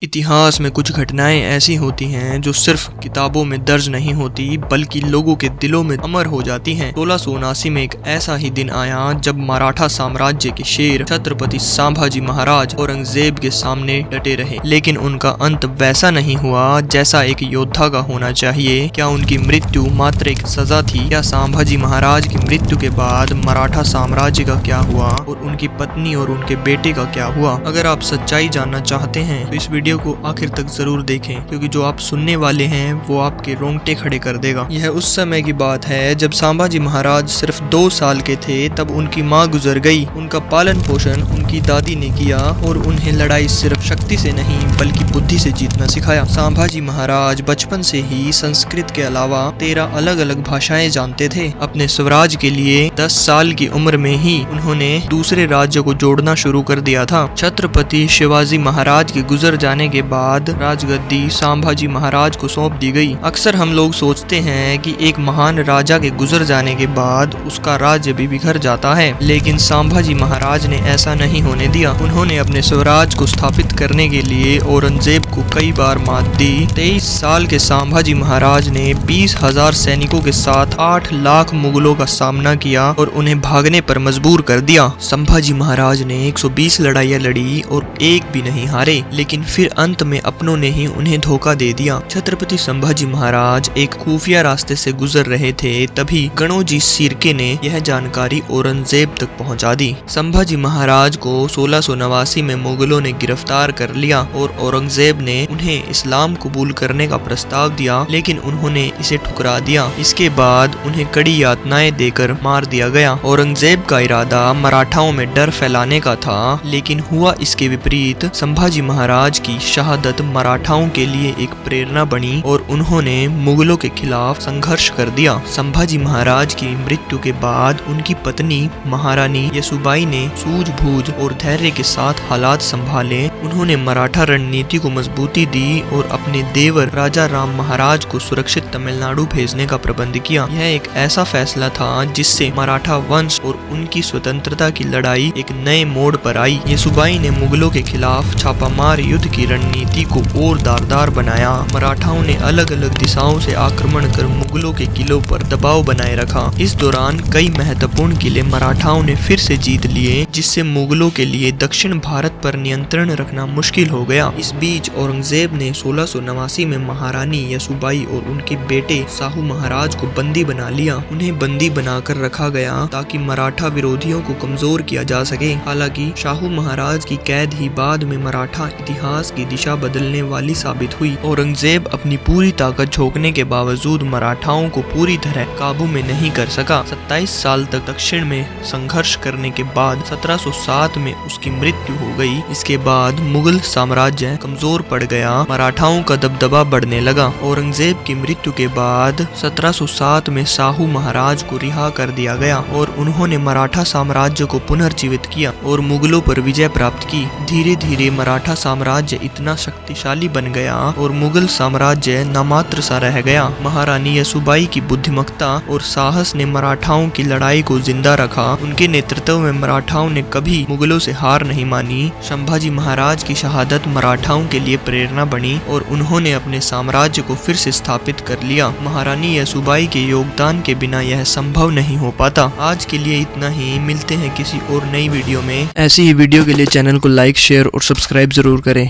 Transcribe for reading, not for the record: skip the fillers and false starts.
इतिहास में कुछ घटनाएं ऐसी होती हैं जो सिर्फ किताबों में दर्ज नहीं होती बल्कि लोगों के दिलों में अमर हो जाती हैं। 1679 में एक ऐसा ही दिन आया जब मराठा साम्राज्य के शेर छत्रपति संभाजी महाराज औरंगजेब के सामने डटे रहे, लेकिन उनका अंत वैसा नहीं हुआ जैसा एक योद्धा का होना चाहिए। क्या उनकी मृत्यु मात्र एक सजा थी? क्या संभाजी महाराज की मृत्यु के बाद मराठा साम्राज्य का क्या हुआ और उनकी पत्नी और उनके बेटे का क्या हुआ? अगर आप सच्चाई जानना चाहते हैं तो इस वीडियो को आखिर तक जरूर देखें, क्योंकि जो आप सुनने वाले हैं वो आपके रोंगटे खड़े कर देगा। यह उस समय की बात है जब संभाजी महाराज सिर्फ 2 साल के थे। तब उनकी माँ गुजर गई। उनका पालन पोषण उनकी दादी ने किया और उन्हें लड़ाई सिर्फ शक्ति से नहीं बल्कि बुद्धि से जीतना सिखाया। संभाजी महाराज बचपन से ही संस्कृत के अलावा 13 अलग अलग भाषाएं जानते थे। अपने स्वराज के लिए 10 साल की उम्र में ही उन्होंने दूसरे राज्य को जोड़ना शुरू कर दिया था। छत्रपति शिवाजी महाराज के गुजर जाने के बाद राजगद्दी संभाजी महाराज को सौंप दी गई। अक्सर हम लोग सोचते हैं कि एक महान राजा के गुजर जाने के बाद उसका राज्य भी बिखर जाता है, लेकिन संभाजी महाराज ने ऐसा नहीं होने दिया। उन्होंने अपने स्वराज को स्थापित करने के लिए औरंगजेब को कई बार मात दी। 23 साल के संभाजी महाराज ने 20,000 सैनिकों के साथ 8 लाख मुगलों का सामना किया और उन्हें भागने पर मजबूर कर दिया। संभाजी महाराज ने 120 लड़ाइयां लड़ी और एक भी नहीं हारे, लेकिन फिर अंत में अपनों ने ही उन्हें धोखा दे दिया। छत्रपति संभाजी महाराज एक खुफिया रास्ते से गुजर रहे थे, तभी गणोजी सिरके ने यह जानकारी औरंगजेब तक पहुंचा दी। संभाजी महाराज को 1689 में मुगलों ने गिरफ्तार कर लिया और औरंगजेब ने उन्हें इस्लाम कबूल करने का प्रस्ताव दिया, लेकिन उन्होंने इसे ठुकरा दिया। इसके बाद उन्हें कड़ी यातनाएं देकर मार दिया गया। औरंगजेब का इरादा मराठाओं में डर फैलाने का था, लेकिन हुआ इसके विपरीत। संभाजी महाराज की शहादत मराठाओं के लिए एक प्रेरणा बनी और उन्होंने मुगलों के खिलाफ संघर्ष कर दिया। संभाजी महाराज की मृत्यु के बाद उनकी पत्नी महारानी येसुबाई ने सूझबूझ और धैर्य के साथ हालात संभाले। उन्होंने मराठा रणनीति को मजबूती दी और अपने देवर राजा राम महाराज को सुरक्षित तमिलनाडु भेजने का प्रबंध किया। यह एक ऐसा फैसला था जिससे मराठा वंश और उनकी स्वतंत्रता की लड़ाई एक नए मोड़ पर आई। येसुबाई ने मुगलों के खिलाफ छापामार युद्ध की रणनीति को और धारदार बनाया। मराठाओं ने अलग अलग दिशाओं से आक्रमण कर मुगलों के किलों पर दबाव बनाए रखा। इस दौरान कई महत्वपूर्ण किले मराठाओं ने फिर से जीत लिए, जिससे मुगलों के लिए दक्षिण भारत पर नियंत्रण रखना मुश्किल हो गया। इस बीच औरंगजेब ने 1689 में महारानी येसुबाई और उनके बेटे शाहू महाराज को बंदी बना लिया। उन्हें बंदी बनाकर रखा गया ताकि मराठा विरोधियों को कमजोर किया जा सके। हालांकि शाहू महाराज की कैद ही बाद में मराठा इतिहास की दिशा बदलने वाली साबित हुई। औरंगजेब अपनी पूरी ताकत झोंकने के बावजूद मराठाओं को पूरी तरह काबू में नहीं कर सका। 27 साल तक दक्षिण में संघर्ष करने के बाद 1707 में उसकी मृत्यु हो गई। इसके बाद मुगल साम्राज्य कमजोर पड़ गया। मराठाओं का दबदबा बढ़ने लगा। औरंगजेब की मृत्यु के बाद 1707 में शाहू महाराज को रिहा कर दिया गया और उन्होंने मराठा साम्राज्य को पुनर्जीवित किया और मुगलों पर विजय प्राप्त की। धीरे धीरे मराठा साम्राज्य इतना शक्तिशाली बन गया और मुगल साम्राज्य नामात्र सा रह गया। महारानी येसुबाई की बुद्धिमत्ता और साहस ने मराठाओं की लड़ाई को जिंदा रखा। उनके नेतृत्व में मराठाओं ने कभी मुगलों से हार नहीं मानी। संभाजी महाराज की शहादत मराठाओं के लिए प्रेरणा बनी और उन्होंने अपने साम्राज्य को फिर से स्थापित कर लिया। महारानी येसुबाई के योगदान के बिना यह संभव नहीं हो पाता। आज के लिए इतना ही। मिलते हैं किसी और नई वीडियो में। ऐसी ही वीडियो के लिए चैनल को लाइक, शेयर और सब्सक्राइब जरूर करें।